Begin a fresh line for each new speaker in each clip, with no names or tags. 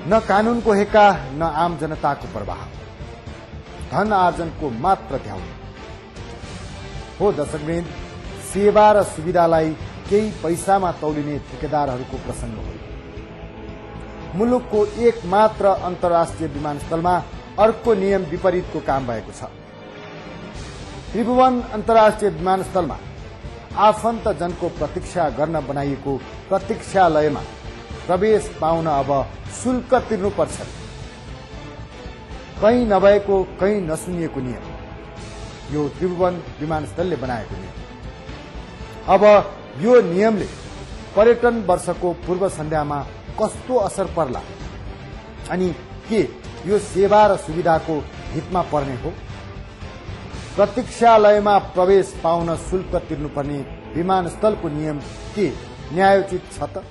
न कानूनको हेका न आम जनताको प्रवाह, धन आर्जनको मात्र ध्यान हो। दर्शकवृन्द, सेवा र सुविधालाई केही पैसामा तौलिने ठेकेदारहरूको प्रसंग हो। मुलुकको एक मात्र अन्तर्राष्ट्रिय विमानस्थलमा अर्को नियम विपरीतको काम भएको छ। त्रिभुवन अन्तर्राष्ट्रिय विमानस्थलमा आफन्तजनको प्रतीक्षा गर्न बनाइएको प्रतीक्षालयमा प्रवेश पाउन अब शुल्क तिर्नुपर्छ। कहीं नभएको कहीं नसुनिएको नियम यो त्रिभुवन विमानस्थलले बनाएको नियम। अब यो नियमले पर्यटन वर्षको पूर्व सन्ध्यामा कस्तो असर पर्ला अनि के यो सेवा र सुविधाको हितमा पर्ने हो? प्रतीक्षालयमा प्रवेश पाउन शुल्क तिर्नुपर्ने विमानस्थलको नियम के न्यायोचित छ त?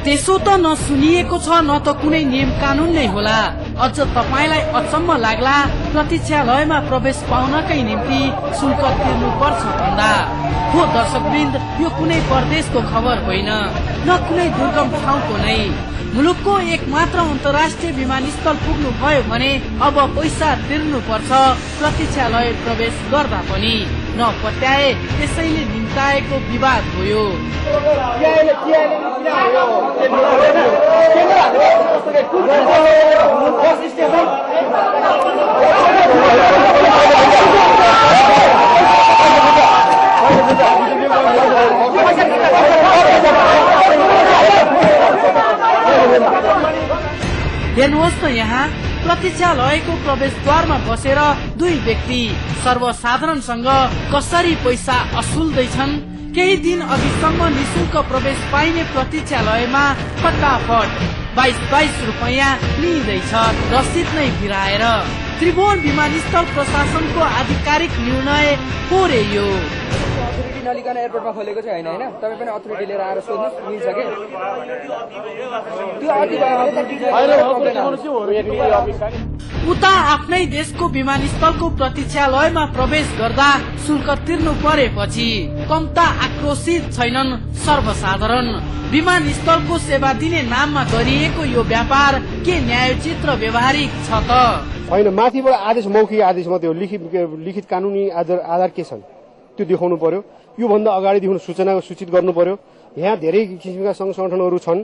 त्यसो त नसुनिएको छ, न त कुनै नियम कानून नै होला। अझ तपाईलाई अचम्म लाग्ला प्रतीक्षालयमा प्रवेश पाउनकै निम्ति शुल्क तिर्नुपर्छ भन्दा। हो दर्शकवृन्द, यो कुनै परदेशको खबर होइन, न कुनै दुर्गम ठाउँको नै। मुलुकको एक मात्र अन्तर्राष्ट्रिय विमानस्थल पुग्नु भयो भने अब पैसा तिर्नुपर्छ प्रतीक्षालय प्रवेश गर्दा पनि। नपत्याए त्यसैले निम्ताएको विवाद हो यो। हेर्नुहोस् त, यहाँ प्रतीक्षालयको प्रवेशद्वारमा बसेर दुई व्यक्ति सर्वसाधारणसँग कसरी पैसा असुल्दैछन्। केही दिन अघिसम्म निशुल्क प्रवेश पाइने प्रतीक्षालयमा फटाफट 22 रुपैयाँ लिइँदैछ रसिद नै भिराएर। त्रिभुवन विमानस्थल प्रशासनको आधिकारिक निर्णय हो रे यो।
नलिकन एयरपोर्टमा खोलेको चाहिँ होइन, तपाईँ पनि अथोरिटी लिएर आएर सोध्नुहोस्, मिल्छ के?
उता आफ्नै देशको विमानस्थलको प्रतीक्षालयमा प्रवेश गर्दा शुल्क तिर्नु परेपछि कम्ता आक्रोशित छैनन् सर्वसाधारण। विमानस्थलको सेवा दिने नाममा गरिएको यो व्यापार के न्यायोचित र व्यवहारिक छ त?
होइन, माथिबाट आदेश, मौखिक आदेश मात्रै हो। लिखित कानूनी आधार के छन् त्यो देखाउनु पर्यो। योभन्दा अगाडिदेखि सूचित गर्नु पर्यो। यहाँ धेरै किसिमका संघ संगठनहरू छन्,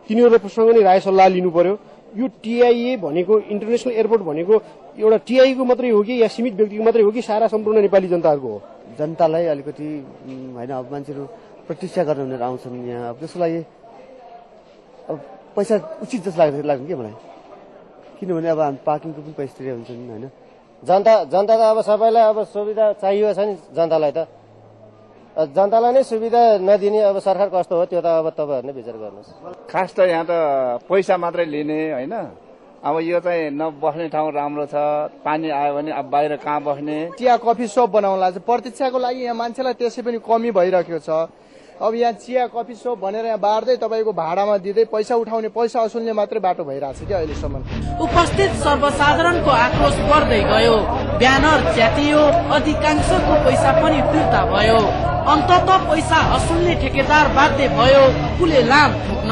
तिनीहरूसँग नै राय सल्लाह लिनु पर्यो। यो टीआईए भनेको, इन्टरनेसनल एयरपोर्ट भनेको एउटा टीआईको मात्रै हो कि या सीमित व्यक्तिको मात्रै हो कि सारा सम्पूर्ण नेपाली जनताहरूको हो?
जनतालाई अलिकति होइन, अब मान्छेहरू प्रतीक्षा गर्न भनेर आउँछन् यहाँ। अब त्यसको लागि अब पैसा उचित जस्तो लाग्छ के मलाई, किनभने अब हामी पार्किङको पनि पैसा तिरेर हुन्छन् होइन।
जनता त अब सबैलाई अब सुविधा चाहिएको छ नि। जनतालाई त जनतालाई नै सुविधा नदिने अब सरकार कस्तो हो त्यो त अब तपाईँहरूले विचार गर्नुहोस्।
खास त यहाँ त पैसा मात्रै लिने होइन। अब यो चाहिँ नबस्ने ठाउँ राम्रो छ, पानी आयो भने अब बाहिर कहाँ बस्ने।
चिया कफी सप बनाउला छ प्रतीक्षाको लागि। यहाँ मान्छेलाई त्यसै पनि कमी भइरहेको छ। अब यहाँ चिया कफी सप भनेर यहाँ बार्दै तपाईँको भाडामा दिँदै पैसा उठाउने, पैसा असुल्ने मात्रै बाटो भइरहेको छ क्या अहिलेसम्म।
उपस्थित सर्वसाधारणको आक्रोश बढ्दै गयो। ब्यानर च्यातियो, अधिकांशको पैसा पनि फिर्ता भयो। अन्तत पैसा असुल्ने ठेकेदार बाध्य भयो खुलेआम ठोक्न।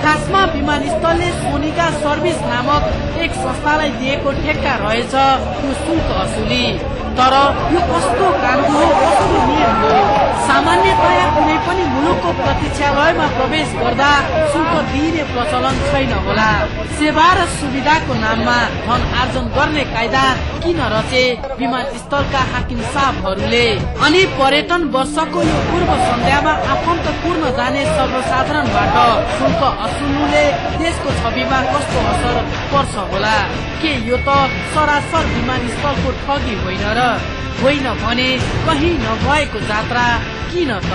खासमा विमानस्थलले सोनिका सर्भिस नामक एक संस्थालाई दिएको ठेक्का रहेछ यो शुल्क असुली। तर यो कस्तो कानून हो, कस्तो नियम हो? सामान्यतया कुनै पनि मुलुकको प्रतीक्षालयमा प्रवेश गर्दा शुल्क दिइने प्रचलन छैन होला। सेवा र सुविधाको नाममा धन आर्जन गर्ने कायदा किन रचे विमानस्थलका हाकिम साहबहरूले? अनि पर्यटन वर्षको यो पूर्व सन्ध्यामा आफन्त पूर्ण जाने सर्वसाधारणबाट शुल्क असुल्नुले देशको छविमा कस्तो असर पर्छ होला? के यो त सरासर विमानस्थलको ठगी होइन र? होइन भने कहीँ नभएको जात्रा किन त?